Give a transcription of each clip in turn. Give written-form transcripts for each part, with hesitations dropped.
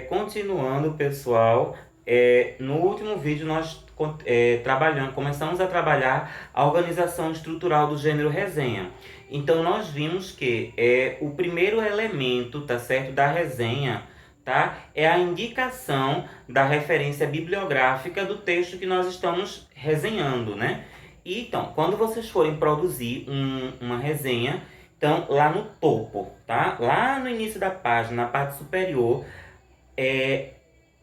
Continuando, pessoal, no último vídeo nós começamos a trabalhar a organização estrutural do gênero resenha. Então nós vimos que o primeiro elemento, tá certo, da resenha, tá, é a indicação da referência bibliográfica do texto que nós estamos resenhando, né? E, então, quando vocês forem produzir uma resenha, então lá no topo, tá? Lá no início da página, na parte superior, é,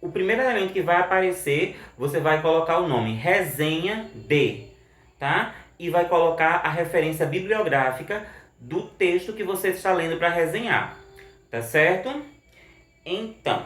o primeiro elemento que vai aparecer, você vai colocar o nome resenha de, tá? E vai colocar a referência bibliográfica do texto que você está lendo para resenhar, tá certo? Então,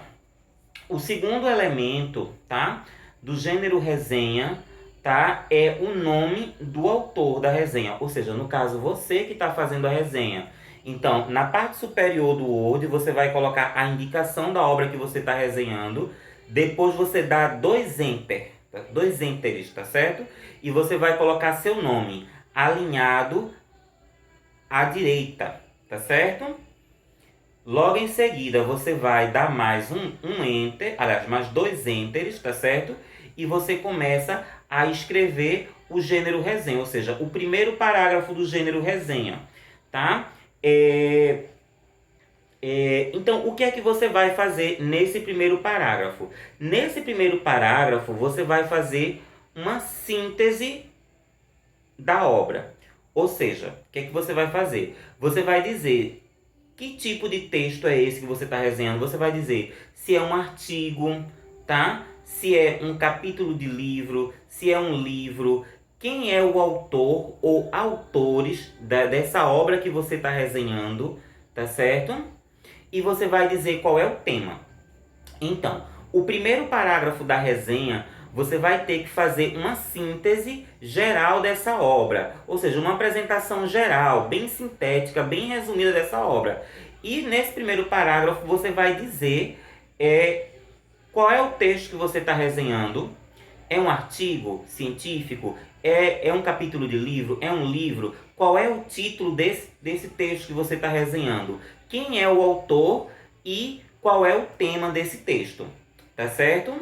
o segundo elemento, tá? Do gênero resenha, tá? É o nome do autor da resenha, ou seja, no caso, você que está fazendo a resenha. Então, na parte superior do Word, você vai colocar a indicação da obra que você está resenhando. Depois você dá dois enter, dois enteres, tá certo? E você vai colocar seu nome alinhado à direita, tá certo? Logo em seguida, você vai dar mais um enter, aliás, mais dois enters, tá certo? E você começa a escrever o gênero resenha, ou seja, o primeiro parágrafo do gênero resenha, tá? Então, o que é que você vai fazer nesse primeiro parágrafo? Nesse primeiro parágrafo, você vai fazer uma síntese da obra. Ou seja, o que é que você vai fazer? Você vai dizer que tipo de texto é esse que você está resenhando. Você vai dizer se é um artigo, tá? Se é um capítulo de livro, se é um livro, quem é o autor ou autores dessa obra que você está resenhando, tá certo? E você vai dizer qual é o tema. Então, o primeiro parágrafo da resenha, você vai ter que fazer uma síntese geral dessa obra, ou seja, uma apresentação geral, bem sintética, bem resumida dessa obra. E nesse primeiro parágrafo você vai dizer qual é o texto que você está resenhando. É um artigo científico? É um capítulo de livro? É um livro? Qual é o título desse texto que você está resenhando? Quem é o autor e qual é o tema desse texto? Tá certo?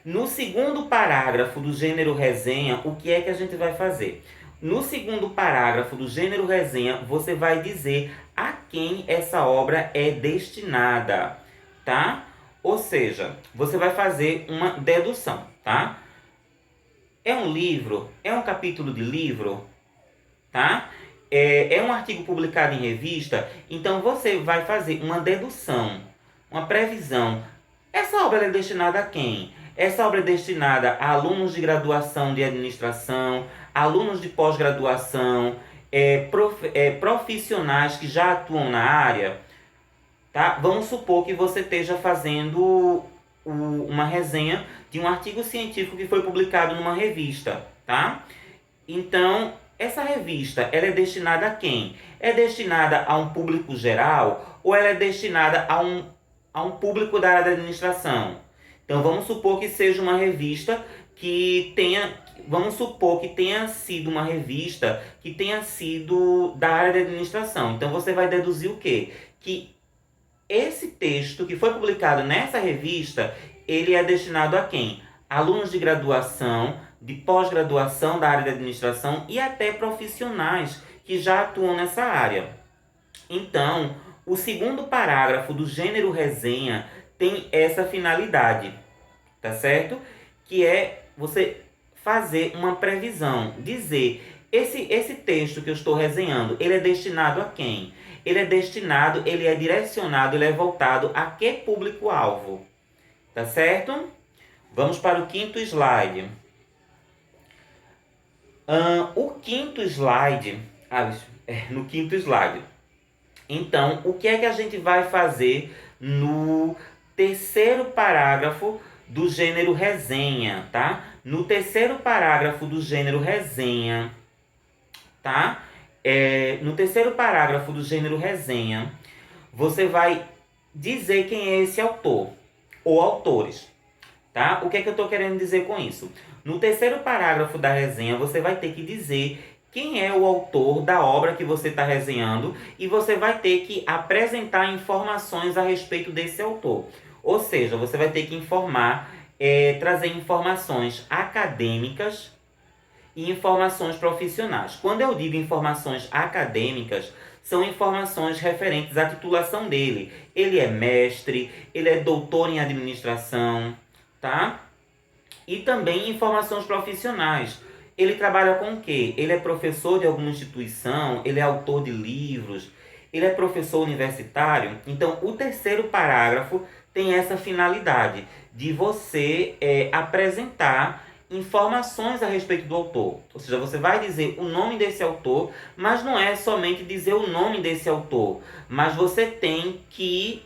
No segundo parágrafo do gênero resenha, o que é que a gente vai fazer? No segundo parágrafo do gênero resenha, você vai dizer a quem essa obra é destinada, tá? Ou seja, você vai fazer uma dedução, tá? É um livro? É um capítulo de livro? Tá? É um artigo publicado em revista? Então você vai fazer uma dedução, uma previsão. Essa obra é destinada a quem? Essa obra é destinada a alunos de graduação de administração, alunos de pós-graduação, profissionais que já atuam na área. Tá? Vamos supor que você esteja fazendo uma resenha de um artigo científico que foi publicado numa revista. Tá? Então, essa revista, ela é destinada a quem? É destinada a um público geral ou ela é destinada a um público da área da administração? Então, vamos supor que seja uma revista que tenha... Vamos supor que tenha sido uma revista que tenha sido da área da administração. Então, você vai deduzir o quê? Que esse texto que foi publicado nessa revista, ele é destinado a quem? Alunos de graduação, de pós-graduação da área de administração e até profissionais que já atuam nessa área. Então, o segundo parágrafo do gênero resenha tem essa finalidade, tá certo? Que é você fazer uma previsão, dizer esse texto que eu estou resenhando, ele é destinado a quem? Ele é direcionado, ele é voltado a que público-alvo, tá certo? Vamos para o quinto slide. O quinto slide, no quinto slide. Então, o que é que a gente vai fazer no terceiro parágrafo do gênero resenha, tá? No terceiro parágrafo do gênero resenha, tá? No terceiro parágrafo do gênero resenha, você vai dizer quem é esse autor ou autores, tá? O que é que eu estou querendo dizer com isso? No terceiro parágrafo da resenha, você vai ter que dizer quem é o autor da obra que você está resenhando e você vai ter que apresentar informações a respeito desse autor. Ou seja, você vai ter que trazer informações acadêmicas e informações profissionais. Quando eu digo informações acadêmicas, são informações referentes à titulação dele. Ele é mestre, ele é doutor em administração, tá? E também informações profissionais. Ele trabalha com o quê? Ele é professor de alguma instituição, ele é autor de livros, ele é professor universitário. Então, o terceiro parágrafo tem essa finalidade de você apresentar informações a respeito do autor. Ou seja, você vai dizer o nome desse autor, mas não é somente dizer o nome desse autor, mas você tem que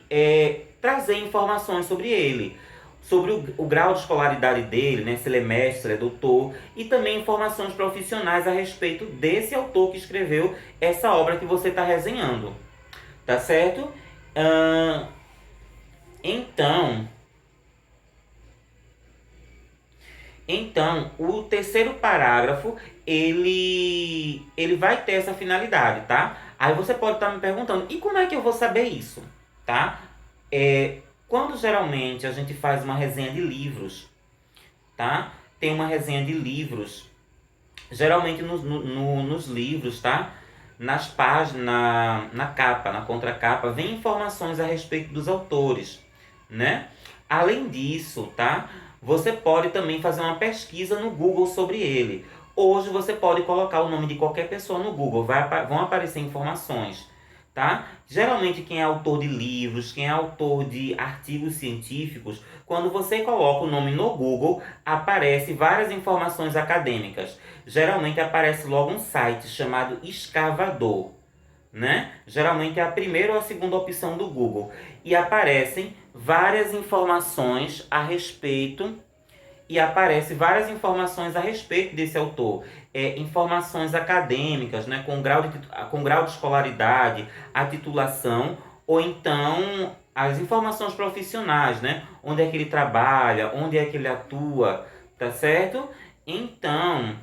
trazer informações sobre ele, sobre o grau de escolaridade dele, né? Se ele é mestre, se ele é doutor, e também informações profissionais a respeito desse autor que escreveu essa obra que você está resenhando. Tá certo? Então, o terceiro parágrafo, ele vai ter essa finalidade, tá? Aí você pode estar me perguntando, e como é que eu vou saber isso, tá? Quando geralmente a gente faz uma resenha de livros, tá? Tem uma resenha de livros, geralmente nos livros, tá? Nas páginas, na capa, na contracapa, vem informações a respeito dos autores, né? Além disso, tá? Você pode também fazer uma pesquisa no Google sobre ele. Hoje você pode colocar o nome de qualquer pessoa no Google, vão aparecer informações, tá? Geralmente quem é autor de livros, quem é autor de artigos científicos, quando você coloca o nome no Google, aparece várias informações acadêmicas. Geralmente aparece logo um site chamado Escavador, né? Geralmente é a primeira ou a segunda opção do Google. E aparecem várias informações a respeito desse autor. Informações acadêmicas, né? com grau de escolaridade, a titulação, ou então as informações profissionais, né? Onde é que ele trabalha, onde é que ele atua, tá certo? Então,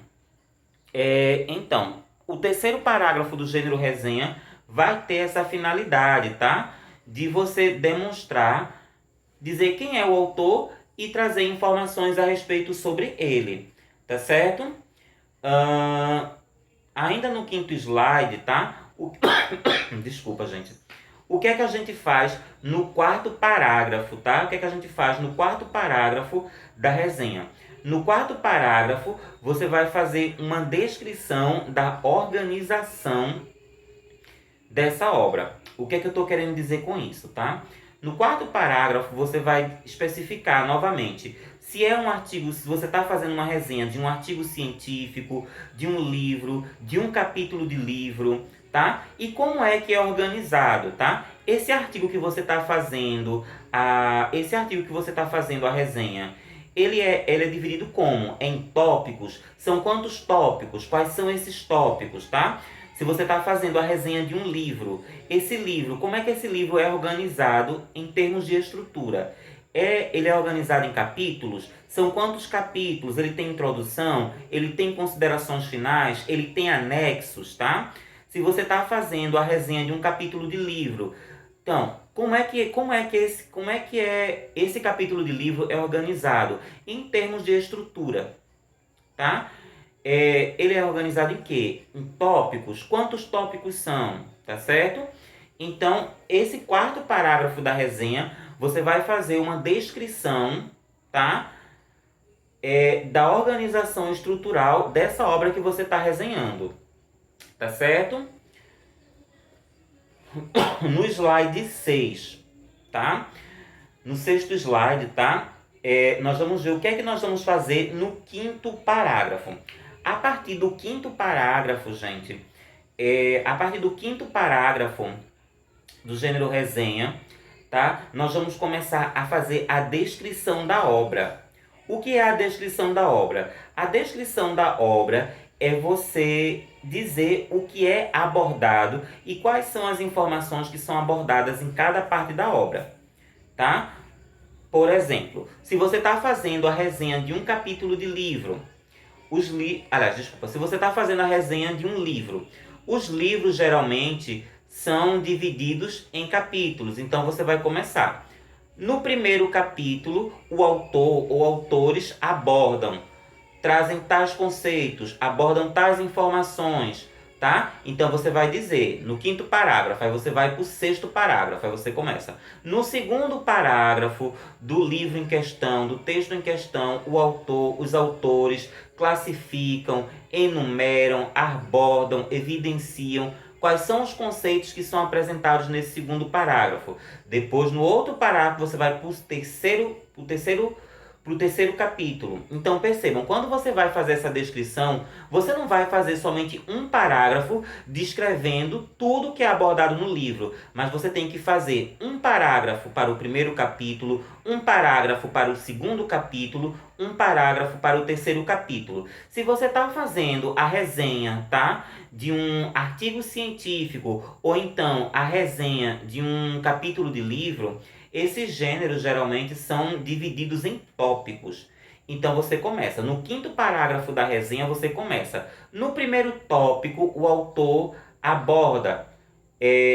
o terceiro parágrafo do gênero resenha vai ter essa finalidade, tá? De você demonstrar, dizer quem é o autor e trazer informações a respeito sobre ele, tá certo? Ainda no quinto slide, tá? Desculpa, gente. O que é que a gente faz no quarto parágrafo, tá? O que é que a gente faz no quarto parágrafo da resenha? No quarto parágrafo, você vai fazer uma descrição da organização dessa obra. O que é que eu estou querendo dizer com isso, tá? No quarto parágrafo, você vai especificar novamente se é um artigo, se você está fazendo uma resenha de um artigo científico, de um livro, de um capítulo de livro, tá? E como é que é organizado, tá? Esse artigo que você está fazendo, a resenha, ele é dividido como? Em tópicos. São quantos tópicos? Quais são esses tópicos, tá? Se você está fazendo a resenha de um livro, esse livro, como é que esse livro é organizado em termos de estrutura? Ele é organizado em capítulos? São quantos capítulos? Ele tem introdução? Ele tem considerações finais? Ele tem anexos, tá? Se você está fazendo a resenha de um capítulo de livro, então, como é que esse capítulo de livro é organizado? Em termos de estrutura, tá? Ele é organizado em quê? Em tópicos. Quantos tópicos são? Tá certo? Então, esse quarto parágrafo da resenha, você vai fazer uma descrição, tá? Da organização estrutural dessa obra que você está resenhando. Tá certo? No slide 6, tá? No sexto slide, tá? Nós vamos ver o que é que nós vamos fazer no quinto parágrafo. A partir do quinto parágrafo, gente, do gênero resenha, tá? Nós vamos começar a fazer a descrição da obra. O que é a descrição da obra? A descrição da obra é você dizer o que é abordado e quais são as informações que são abordadas em cada parte da obra, tá? Por exemplo, se você está fazendo a resenha de um capítulo de livro, se você está fazendo a resenha de um livro, os livros geralmente são divididos em capítulos. Então você vai começar. No primeiro capítulo, o autor ou autores trazem tais conceitos, abordam tais informações, tá? Então você vai dizer, no quinto parágrafo, aí você vai para o sexto parágrafo, aí você começa. No segundo parágrafo do livro em questão, do texto em questão, os autores classificam, enumeram, abordam, evidenciam quais são os conceitos que são apresentados nesse segundo parágrafo. Depois, no outro parágrafo, você vai para o terceiro capítulo. Então percebam, quando você vai fazer essa descrição, você não vai fazer somente um parágrafo descrevendo tudo que é abordado no livro, mas você tem que fazer um parágrafo para o primeiro capítulo, um parágrafo para o segundo capítulo, um parágrafo para o terceiro capítulo. Se você está fazendo a resenha, tá, de um artigo científico ou então a resenha de um capítulo de livro, esses gêneros geralmente são divididos em tópicos. Então você começa, no quinto parágrafo da resenha você começa. No primeiro tópico, o autor aborda,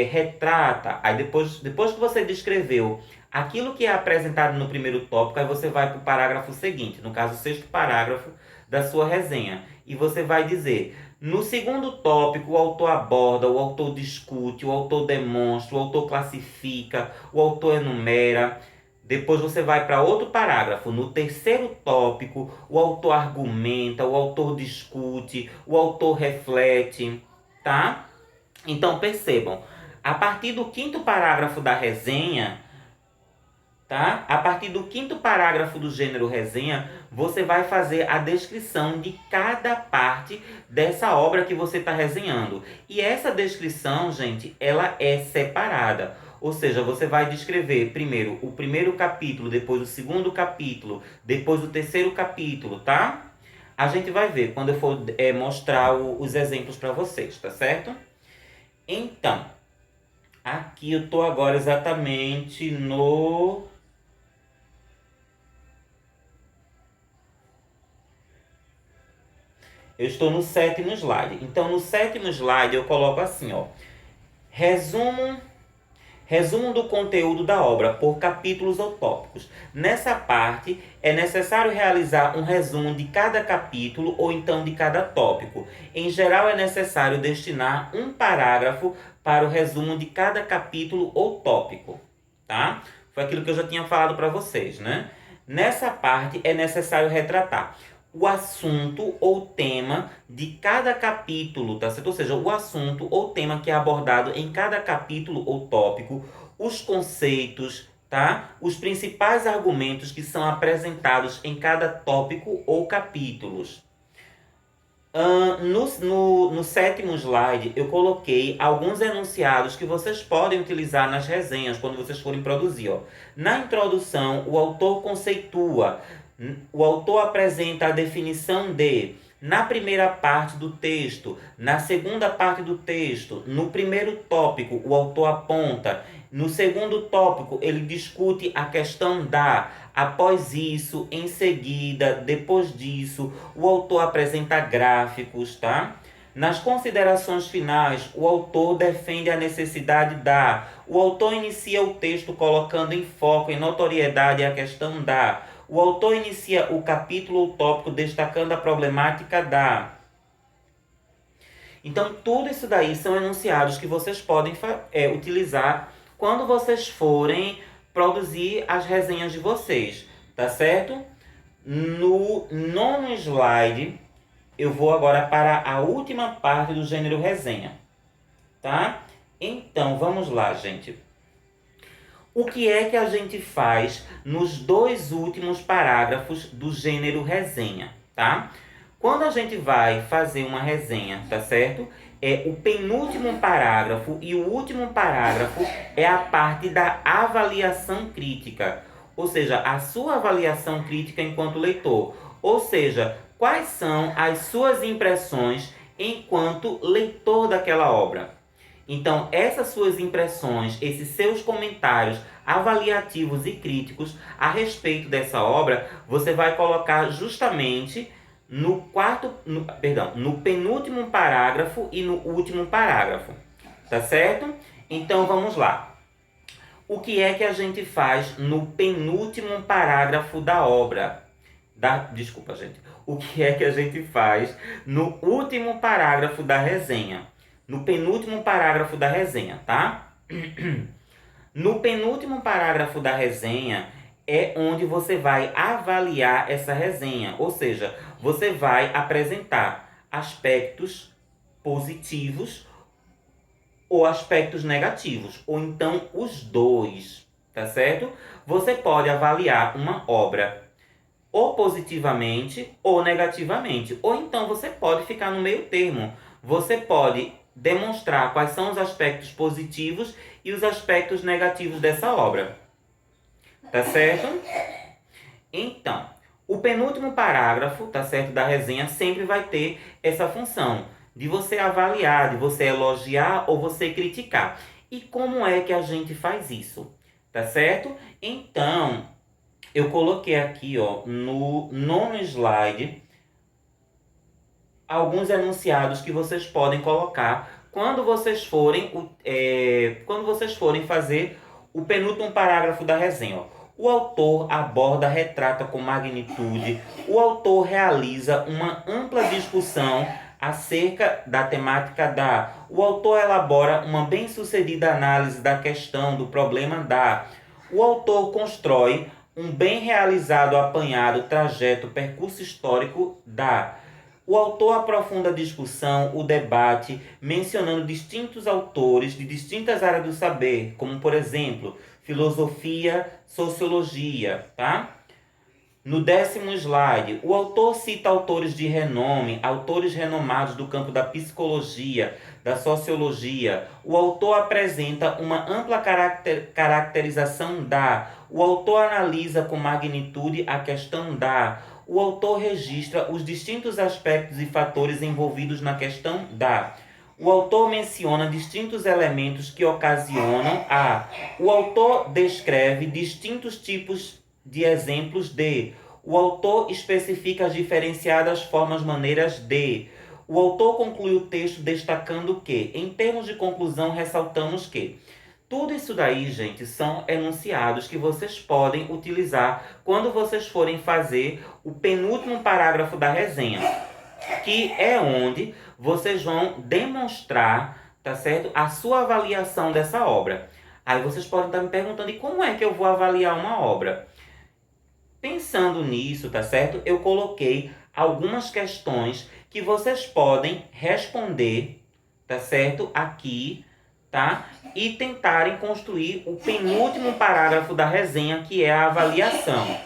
retrata, aí depois que você descreveu aquilo que é apresentado no primeiro tópico, aí você vai para o parágrafo seguinte, no caso o sexto parágrafo da sua resenha. E você vai dizer, no segundo tópico, o autor aborda, o autor discute, o autor demonstra, o autor classifica, o autor enumera. Depois você vai para outro parágrafo. No terceiro tópico, o autor argumenta, o autor discute, o autor reflete, tá? Então percebam, a partir do quinto parágrafo da resenha, tá? A partir do quinto parágrafo do gênero resenha, você vai fazer a descrição de cada parte dessa obra que você está resenhando. E essa descrição, gente, ela é separada. Ou seja, você vai descrever primeiro o primeiro capítulo, depois o segundo capítulo, depois o terceiro capítulo, tá? A gente vai ver quando eu for mostrar os exemplos para vocês, tá certo? Então, aqui eu tô agora exatamente no... Eu estou no sétimo slide. Então, no sétimo slide eu coloco assim, ó. Resumo do conteúdo da obra por capítulos ou tópicos. Nessa parte, é necessário realizar um resumo de cada capítulo ou então de cada tópico. Em geral, é necessário destinar um parágrafo para o resumo de cada capítulo ou tópico, tá? Foi aquilo que eu já tinha falado para vocês, né? Nessa parte, é necessário retratar o assunto ou tema de cada capítulo, tá certo? Ou seja, o assunto ou tema que é abordado em cada capítulo ou tópico, os conceitos, tá? Os principais argumentos que são apresentados em cada tópico ou capítulos. No sétimo slide, eu coloquei alguns enunciados que vocês podem utilizar nas resenhas quando vocês forem produzir. Ó. Na introdução, o autor conceitua. O autor apresenta a definição de, na primeira parte do texto, na segunda parte do texto, no primeiro tópico, o autor aponta, no segundo tópico, ele discute a questão da, após isso, em seguida, depois disso, o autor apresenta gráficos, tá? Nas considerações finais, o autor defende a necessidade da, o autor inicia o texto colocando em foco, em notoriedade, a questão da, o autor inicia o capítulo ou tópico destacando a problemática da. Então, tudo isso daí são enunciados que vocês podem utilizar quando vocês forem produzir as resenhas de vocês, tá certo? No nono slide, eu vou agora para a última parte do gênero resenha, tá? Então, vamos lá, gente. O que é que a gente faz nos dois últimos parágrafos do gênero resenha, tá? Quando a gente vai fazer uma resenha, tá certo? O penúltimo parágrafo e o último parágrafo é a parte da avaliação crítica. Ou seja, a sua avaliação crítica enquanto leitor. Ou seja, quais são as suas impressões enquanto leitor daquela obra. Então, essas suas impressões, esses seus comentários avaliativos e críticos a respeito dessa obra, você vai colocar justamente no penúltimo parágrafo e no último parágrafo, tá certo? Então vamos lá. O que é que a gente faz no penúltimo parágrafo da obra? Desculpa, gente. O que é que a gente faz no último parágrafo da resenha? No penúltimo parágrafo da resenha, tá? No penúltimo parágrafo da resenha é onde você vai avaliar essa resenha, ou seja, você vai apresentar aspectos positivos ou aspectos negativos, ou então os dois, tá certo? Você pode avaliar uma obra ou positivamente ou negativamente, ou então você pode ficar no meio termo. Você pode demonstrar quais são os aspectos positivos e os aspectos negativos dessa obra. Tá certo? Então, o penúltimo parágrafo, tá certo, da resenha sempre vai ter essa função de você avaliar, de você elogiar ou você criticar. E como é que a gente faz isso? Tá certo? Então, eu coloquei aqui, ó, no nono slide, alguns enunciados que vocês podem colocar quando vocês forem fazer o penúltimo parágrafo da resenha. Ó. O autor aborda, retrata com magnitude, o autor realiza uma ampla discussão acerca da temática da. O autor elabora uma bem-sucedida análise da questão, do problema da. O autor constrói um bem realizado apanhado trajeto, percurso histórico da. O autor aprofunda a discussão, o debate, mencionando distintos autores de distintas áreas do saber, como, por exemplo, filosofia, sociologia, tá? No 10º slide, o autor cita autores de renome, autores renomados do campo da psicologia, da sociologia. O autor apresenta uma ampla caracterização da. O autor analisa com magnitude a questão da. O autor registra os distintos aspectos e fatores envolvidos na questão da. O autor menciona distintos elementos que ocasionam a. O autor descreve distintos tipos de exemplos de. O autor especifica as diferenciadas formas, maneiras de. O autor conclui o texto destacando que, em termos de conclusão, ressaltamos que. Tudo isso daí, gente, são enunciados que vocês podem utilizar quando vocês forem fazer o penúltimo parágrafo da resenha, que é onde vocês vão demonstrar, tá certo, a sua avaliação dessa obra. Aí vocês podem estar me perguntando, e como é que eu vou avaliar uma obra? Pensando nisso, tá certo, eu coloquei algumas questões que vocês podem responder, tá certo, aqui, tá? E tentarem construir o penúltimo parágrafo da resenha, que é a avaliação,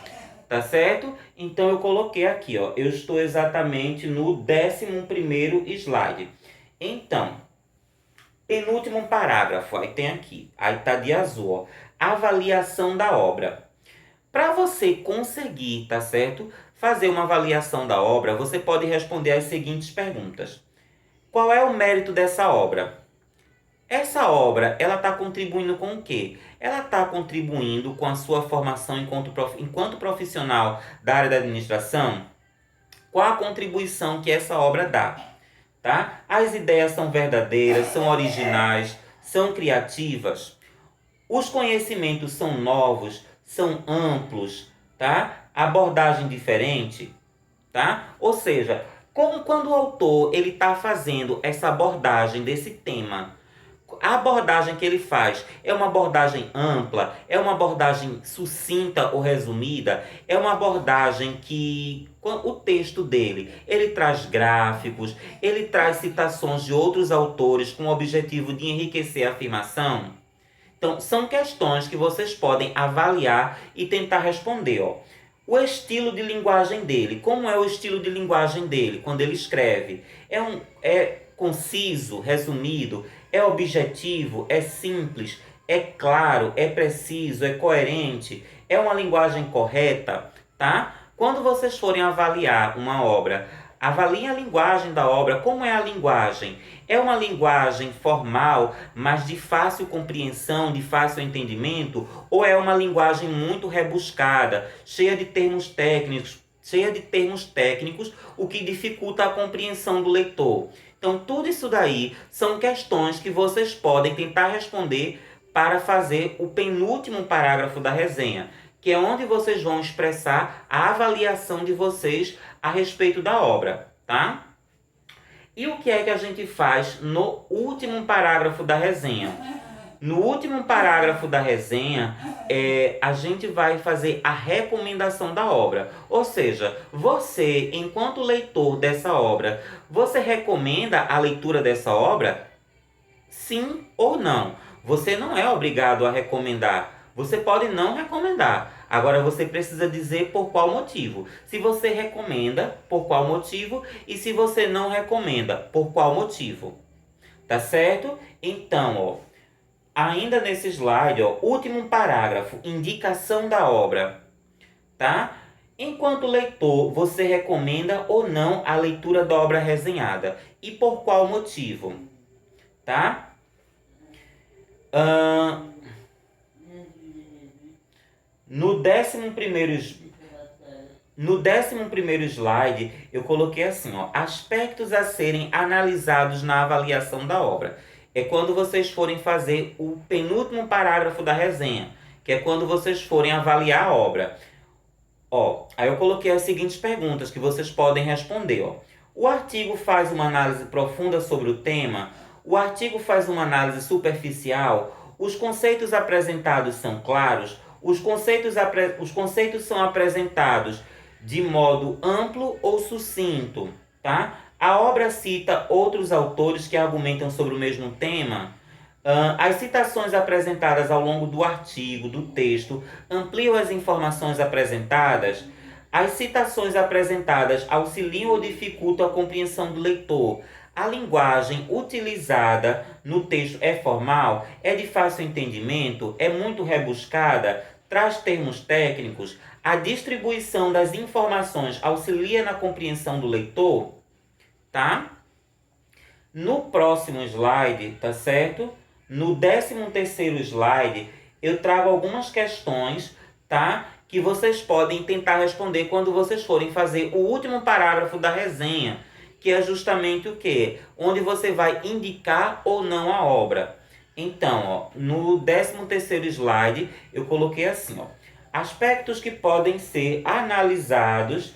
tá certo? Então eu coloquei aqui, ó, eu estou exatamente no 11º slide. Então, penúltimo parágrafo, aí tem aqui, aí tá de azul, ó, avaliação da obra. Para você conseguir, tá certo, fazer uma avaliação da obra, você pode responder as seguintes perguntas. Qual é o mérito dessa obra? Essa obra, ela está contribuindo com o quê? Ela está contribuindo com a sua formação enquanto profissional da área da administração? Qual a contribuição que essa obra dá? Tá? As ideias são verdadeiras, são originais, são criativas? Os conhecimentos são novos, são amplos, tá? Abordagem diferente, tá? Ou seja, quando o autor ele está fazendo essa abordagem desse tema, a abordagem que ele faz é uma abordagem ampla, é uma abordagem sucinta ou resumida, é uma abordagem que o texto dele, ele traz gráficos, ele traz citações de outros autores com o objetivo de enriquecer a afirmação. Então, são questões que vocês podem avaliar e tentar responder, ó. O estilo de linguagem dele, como é o estilo de linguagem dele quando ele escreve? É conciso, resumido, é objetivo, é simples, é claro, é preciso, é coerente, é uma linguagem correta, tá? Quando vocês forem avaliar uma obra, avaliem a linguagem da obra. Como é a linguagem? É uma linguagem formal, mas de fácil compreensão, de fácil entendimento? Ou é uma linguagem muito rebuscada, cheia de termos técnicos, cheia de termos técnicos, o que dificulta a compreensão do leitor. Então, tudo isso daí são questões que vocês podem tentar responder para fazer o penúltimo parágrafo da resenha, que é onde vocês vão expressar a avaliação de vocês a respeito da obra, tá? E o que é que a gente faz no último parágrafo da resenha? No último parágrafo da resenha, a gente vai fazer a recomendação da obra. Ou seja, você, enquanto leitor dessa obra, você recomenda a leitura dessa obra? Sim ou não? Você não é obrigado a recomendar. Você pode não recomendar. Agora você precisa dizer por qual motivo. Se você recomenda, por qual motivo, e se você não recomenda, por qual motivo. Tá certo? Então, ó, ainda nesse slide, ó, último parágrafo, indicação da obra, tá? Enquanto leitor, você recomenda ou não a leitura da obra resenhada? E por qual motivo? Tá? No 11º slide, eu coloquei assim, ó, aspectos a serem analisados na avaliação da obra. É quando vocês forem fazer o penúltimo parágrafo da resenha, que é quando vocês forem avaliar a obra. Ó, aí eu coloquei as seguintes perguntas que vocês podem responder, ó. O artigo faz uma análise profunda sobre o tema? O artigo faz uma análise superficial? Os conceitos apresentados são claros? Os conceitos são apresentados de modo amplo ou sucinto, tá? A obra cita outros autores que argumentam sobre o mesmo tema? As citações apresentadas ao longo do artigo, do texto, ampliam as informações apresentadas? As citações apresentadas auxiliam ou dificultam a compreensão do leitor? A linguagem utilizada no texto é formal? É de fácil entendimento? É muito rebuscada? Traz termos técnicos? A distribuição das informações auxilia na compreensão do leitor? Tá? No próximo slide, tá certo? No 13º slide, eu trago algumas questões, tá? Que vocês podem tentar responder quando vocês forem fazer o último parágrafo da resenha, que é justamente o quê? Onde você vai indicar ou não a obra. Então, ó, no 13º slide, eu coloquei assim, ó, aspectos que podem ser analisados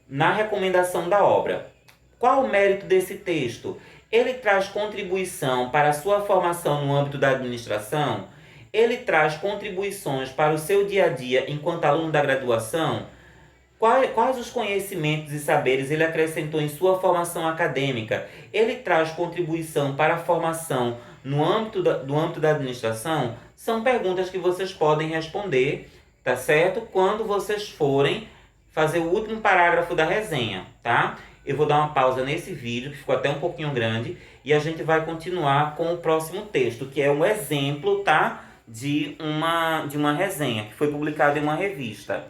na recomendação da obra. Qual o mérito desse texto? Ele traz contribuição para a sua formação no âmbito da administração? Ele traz contribuições para o seu dia a dia enquanto aluno da graduação? Quais os conhecimentos e saberes ele acrescentou em sua formação acadêmica? Ele traz contribuição para a formação no âmbito do âmbito da administração? São perguntas que vocês podem responder, tá certo? Quando vocês forem fazer o último parágrafo da resenha, tá? Eu vou dar uma pausa nesse vídeo, que ficou até um pouquinho grande, e a gente vai continuar com o próximo texto, que é um exemplo, tá? De uma resenha, que foi publicado em uma revista.